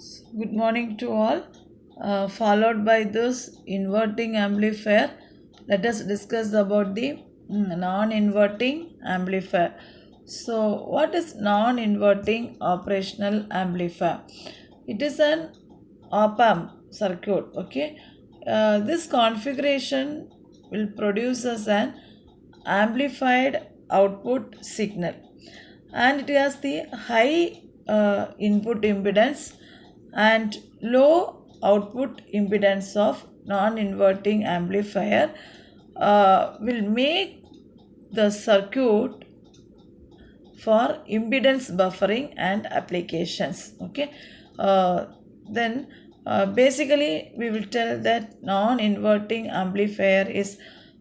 Good morning to all. Followed by this inverting amplifier, let us discuss about the non-inverting amplifier. So, what is non-inverting operational amplifier? It is an op-amp circuit. Okay, this configuration will produce us an amplified output signal, and it has the high input impedance and low output impedance of non-inverting amplifier will make the circuit for impedance buffering and applications. Okay, then basically we will tell that non-inverting amplifier is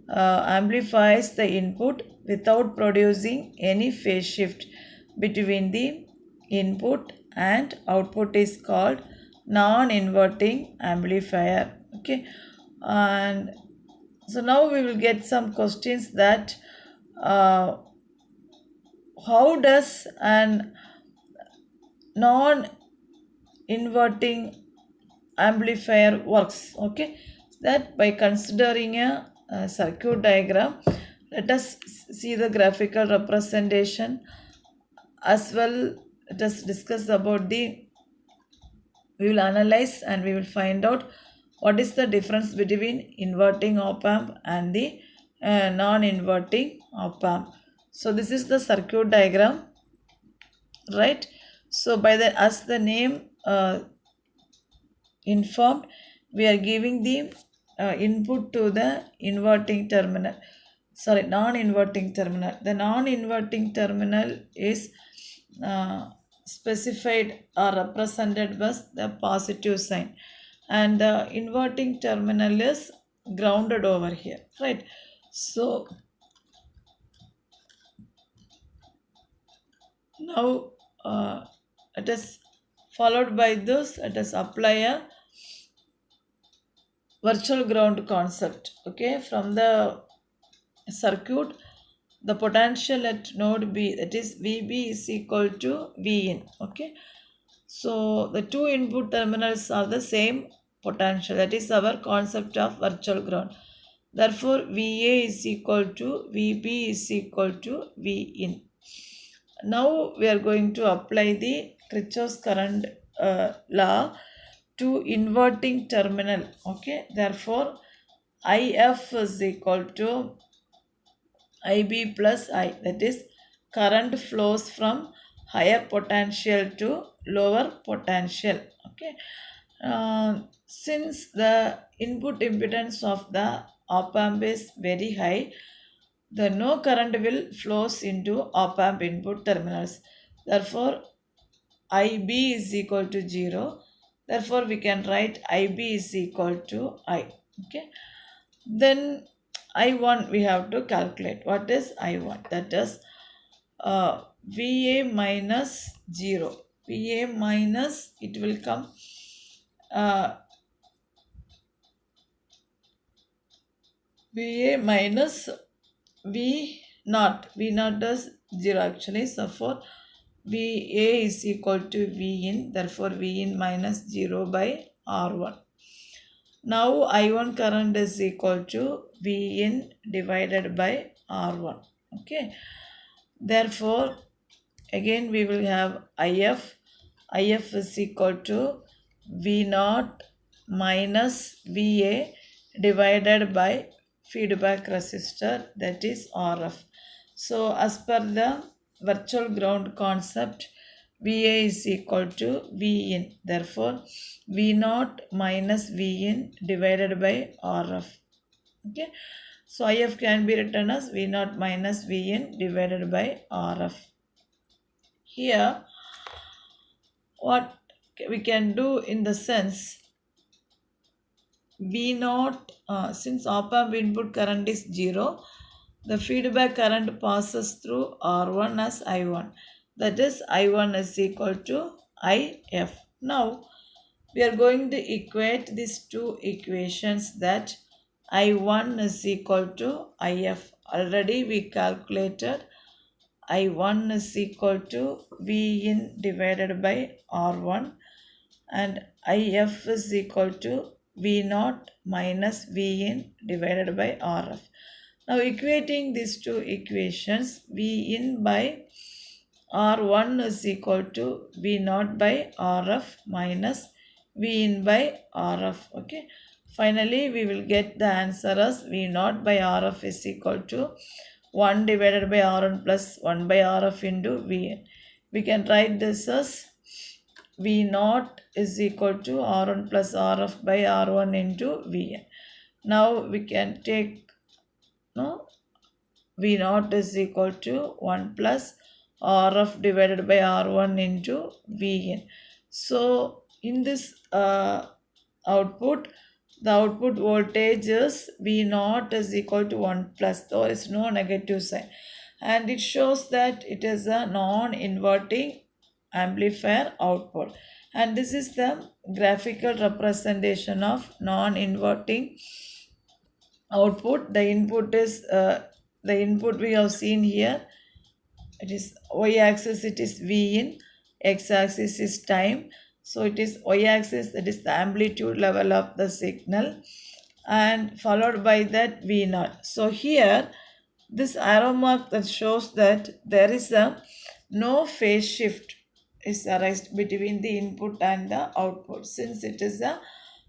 amplifies the input without producing any phase shift between the input and output is called non-inverting amplifier. Okay, and so now we will get some questions that how does an non-inverting amplifier works. Okay, that by considering a circuit diagram, let us see the graphical representation as well. Let us discuss about we will analyze and we will find out what is the difference between inverting op amp and the non-inverting op amp. So this is the circuit diagram, right? So by the as the name informed, we are giving the input to the inverting terminal, sorry, non-inverting terminal. The non-inverting terminal is specified or represented by the positive sign, and the inverting terminal is grounded over here, right? So now it is followed by this, let us apply a virtual ground concept. Okay, from the circuit, the potential at node B, that is VB, is equal to Vin. Okay, so the two input terminals are the same potential, that is our concept of virtual ground. Therefore VA is equal to VB is equal to Vin. Now we are going to apply the Kirchhoff's current law to inverting terminal. Okay, therefore IF is equal to IB plus I, that is current flows from higher potential to lower potential. Okay, since the input impedance of the op amp is very high, the no current will flows into op amp input terminals. Therefore IB is equal to 0. Therefore we can write IB is equal to I. Okay, then I1 we have to calculate. What is I1? That is VA minus 0. VA minus, it will come VA minus V naught. V naught is 0 actually. So for VA is equal to V in. Therefore V in minus 0 by R1. Now I1 current is equal to V in divided by R1. Okay. Therefore again we will have IF. IF is equal to V naught minus VA divided by feedback resistor, that is RF. So as per the virtual ground concept, VA is equal to V in. Therefore V naught minus V in divided by RF. Okay, so IF can be written as V naught minus V in divided by RF. Here what we can do in the sense, V naught, since op amp input current is 0, the feedback current passes through R1 as I1. That is I1 is equal to IF. Now we are going to equate these two equations, that I1 is equal to IF. Already we calculated I1 is equal to V in divided by R1, and IF is equal to V naught minus V in divided by RF. Now equating these two equations, V in by R1 is equal to V naught by RF minus V in by RF. Okay. Finally, we will get the answer as V naught by RF is equal to 1 divided by R1 plus 1 by RF into Vn. We can write this as V naught is equal to R1 plus RF by R1 into Vn. Now we can take no V naught is equal to 1 plus RF divided by R1 into Vn. So in this output, the output voltage is V naught is equal to 1 plus, there is no negative sign, and it shows that it is a non-inverting amplifier output, and this is the graphical representation of non-inverting output. The input is the input we have seen here. It is y-axis, it is V in, x-axis is time. So it is y-axis, that is the amplitude level of the signal, and followed by that V naught. So here this arrow mark that shows that there is a no phase shift is arised between the input and the output, since it is a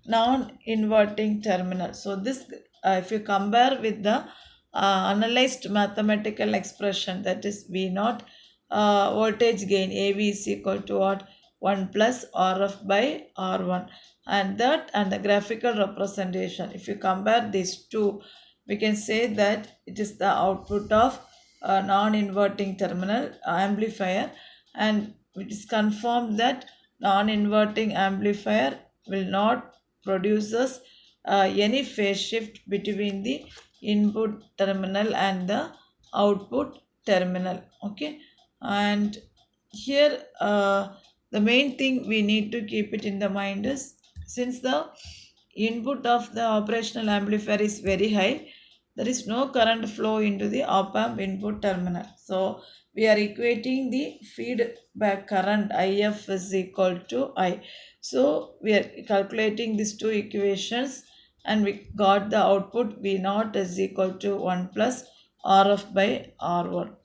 non-inverting terminal. So this if you compare with the analyzed mathematical expression, that is V naught voltage gain AV is equal to what? 1 plus RF by R1, and that and the graphical representation, if you compare these two, we can say that it is the output of a non-inverting terminal amplifier, and it is confirmed that non-inverting amplifier will not produces any phase shift between the input terminal and the output terminal. Okay, and here the main thing we need to keep it in the mind is, since the input of the operational amplifier is very high, there is no current flow into the op-amp input terminal. So we are equating the feedback current IF is equal to I. So we are calculating these two equations, and we got the output V naught is equal to 1 plus RF by R1.